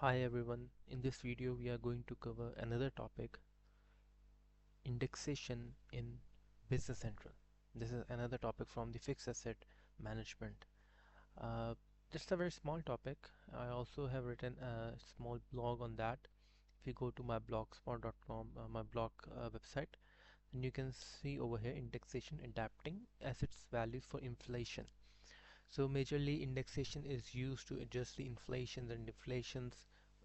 Hi everyone, in this video we are going to cover another topic, indexation in Business Central. This is another topic from the fixed asset management. Uh, just a very small topic. I also have written a small blog on that. If you go to my blogspot.com, my blog website, then you can see over here indexation adapting assets values for inflation. So majorly indexation is used to adjust the inflations and deflations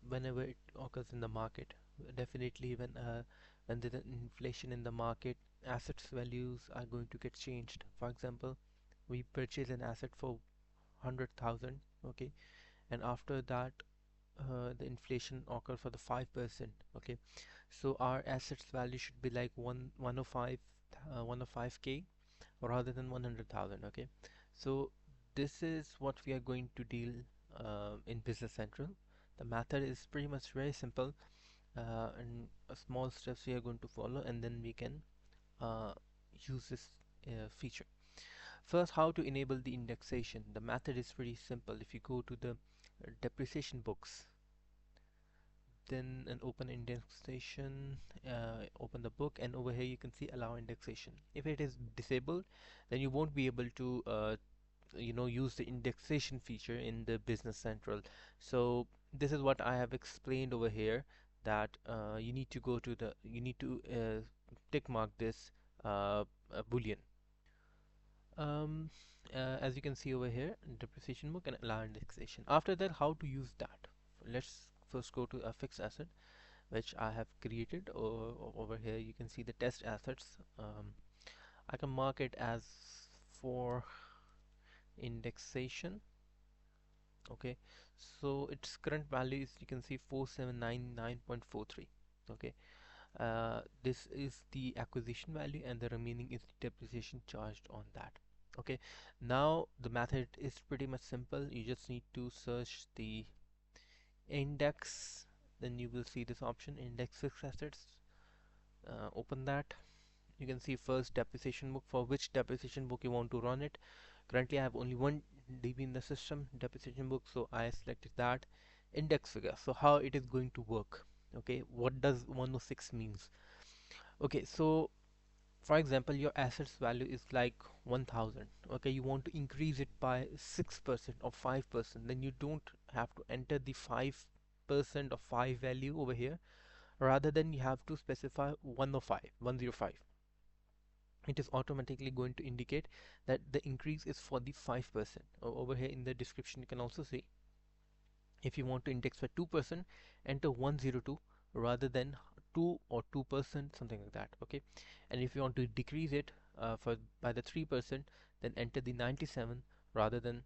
whenever it occurs in the market. Definitely when there's an inflation in the market, assets values are going to get changed. For example, we purchase an asset for 100,000, okay, and after that the inflation occur for the 5%, okay. So our assets value should be like 105k rather than 100,000, okay. So this is what we are going to deal in Business Central. The method is pretty much very simple, and small steps we are going to follow, and then we can uh, use this feature. First, how to enable the indexation. The method is pretty simple. If you go to the depreciation books, then and open indexation, open the book, and over here you can see allow indexation. If it is disabled, then you won't be able to use the indexation feature in the Business Central. So this is what I have explained over here, that you need to tick mark this boolean. um, as you can see over here, depreciation book and allow indexation. After that, how to use that? Let's first go to a fixed asset which I have created. Over here you can see the test assets. I can mark it as for indexation. Okay, so its current value is, you can see, 4799.43. Okay, this is the acquisition value and the remaining is the depreciation charged on that. Okay, now the method is pretty much simple. You just need to search the index, then you will see this option, index fixed assets. Open that. You can see first depreciation book, for which depreciation book you want to run it. Currently I have only one DB in the system, depreciation book, so I selected that. Index figure, so how it is going to work. Okay, what does 106 means? Okay, so for example, your assets value is like 1000. Okay, you want to increase it by 6% or 5%, then you don't have to enter the 5% or 5 value over here. Rather than, you have to specify 105. It is automatically going to indicate that the increase is for the 5%. Over here in the description you can also see, if you want to index for 2%, enter 102 rather than 2 or 2%, something like that. Okay, and if you want to decrease it for by the 3%, then enter the 97 rather than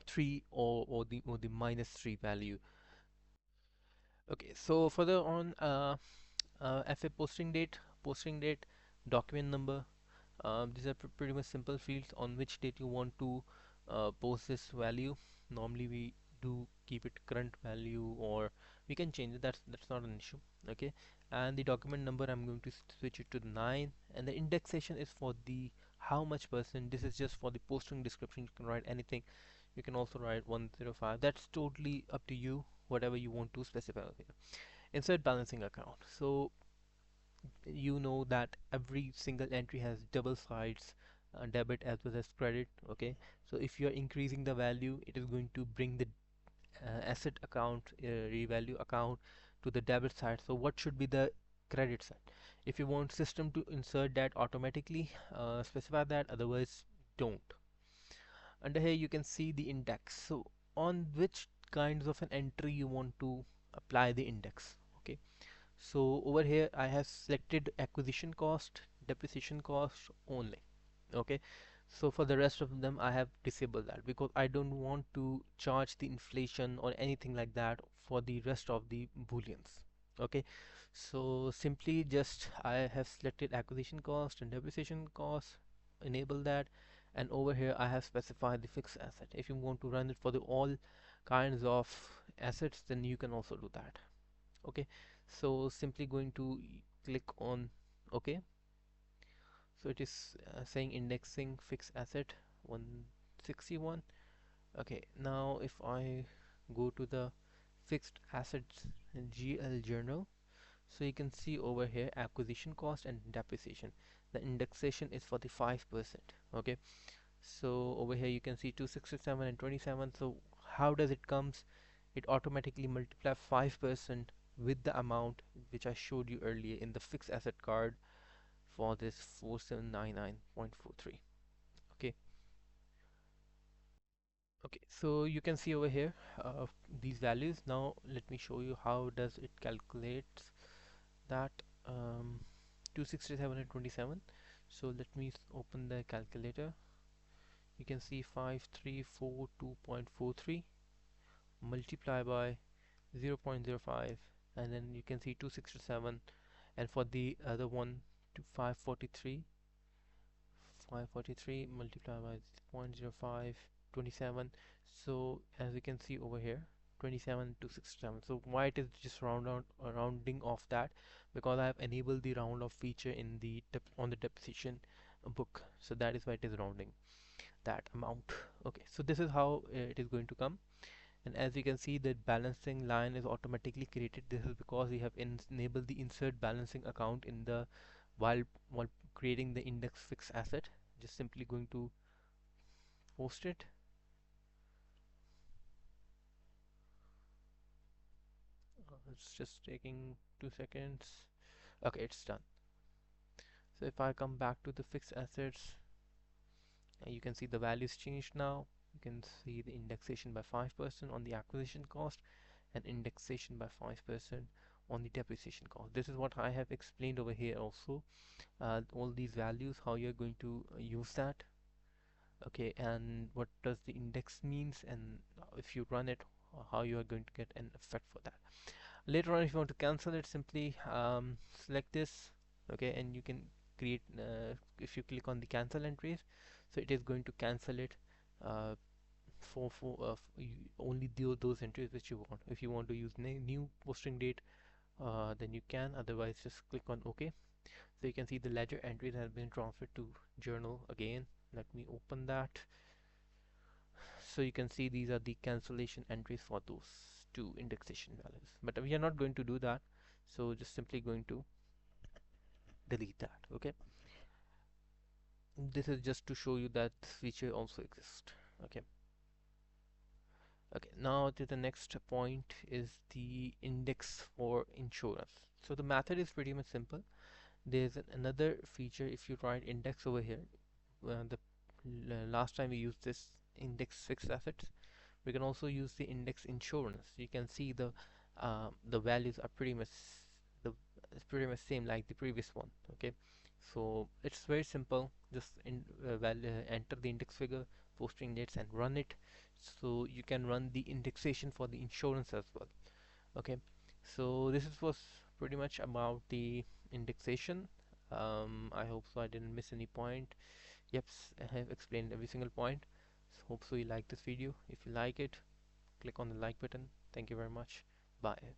3 or the minus 3 value. Okay, so further on, FA posting date, document number. These are pretty much simple fields on which date you want to post this value. Normally we do keep it current value, or we can change it. That's not an issue. Okay, and the document number, I'm going to switch it to 9, and the indexation is for the how much percent. This is just for the posting description. You can write anything. You can also write 105. That's totally up to you. Whatever you want to specify here. Insert balancing account. So you know that every single entry has double sides, debit as well as credit. Okay, so if you are increasing the value, it is going to bring the asset account, revalue account, to the debit side. So what should be the credit side? If you want system to insert that automatically, specify that, otherwise don't. Under here you can see the index, so on which kinds of an entry you want to apply the index. Okay, so over here I have selected acquisition cost, depreciation cost only. Okay, so for the rest of them I have disabled that because I don't want to charge the inflation or anything like that for the rest of the booleans. Okay, so simply just I have selected acquisition cost and depreciation cost, enable that, and over here I have specified the fixed asset. If you want to run it for the all kinds of assets, then you can also do that. Okay, so simply going to click on OK. So it is saying indexing fixed asset 161. Okay, now if I go to the Fixed Assets GL Journal. So you can see over here acquisition cost and depreciation. The indexation is for the 5%. Okay, so over here you can see 267 and 27. So how does it comes? It automatically multiply 5% with the amount which I showed you earlier in the fixed asset card for this 4799.43. Okay, okay, so you can see over here these values. Now let me show you how does it calculate that. 267 and 27. So let me open the calculator. You can see 5342.43 multiply by 0.05, and then you can see 267, and for the other one to 543 multiplied by 0.05, 27. So as you can see over here, 27 to 67. So why it is just rounding off that? Because I have enabled the round off feature in the on the depreciation book, so that is why it is rounding that amount. Okay, so this is how it is going to come. And as you can see, the balancing line is automatically created. This is because we have enabled the insert balancing account in the while creating the index fixed asset. Just simply going to post it. It's just taking 2 seconds. Okay, it's done. So if I come back to the fixed assets, you can see the values changed now. You can see the indexation by 5% on the acquisition cost and indexation by 5% on the depreciation cost. This is what I have explained over here also. All these values, how you're going to use that. Okay, and what does the index means, and if you run it, how you are going to get an effect for that. Later on, if you want to cancel it, simply select this. Okay, and you can create, if you click on the cancel entries, so it is going to cancel it uh, only those entries which you want. If you want to use new posting date, then you can. Otherwise, just click on OK. So you can see the ledger entries have been transferred to journal again. Let me open that. So you can see these are the cancellation entries for those two indexation values. But we are not going to do that. So just simply going to delete that. Okay. This is just to show you that feature also exists. Okay. Okay. Now to the next point is the index for insurance. So the method is pretty much simple. There's another feature. If you write index over here, the last time we used this index fixed assets, we can also use the index insurance. You can see the values are pretty much the it's pretty much same like the previous one. Okay, so it's very simple. Just enter the index figure, posting dates, and run it. So you can run the indexation for the insurance as well. Okay, so was pretty much about the indexation. I hope so I didn't miss any point. Yep, I have explained every single point. So hope so you like this video. If you like it, click on the like button. Thank you very much. Bye.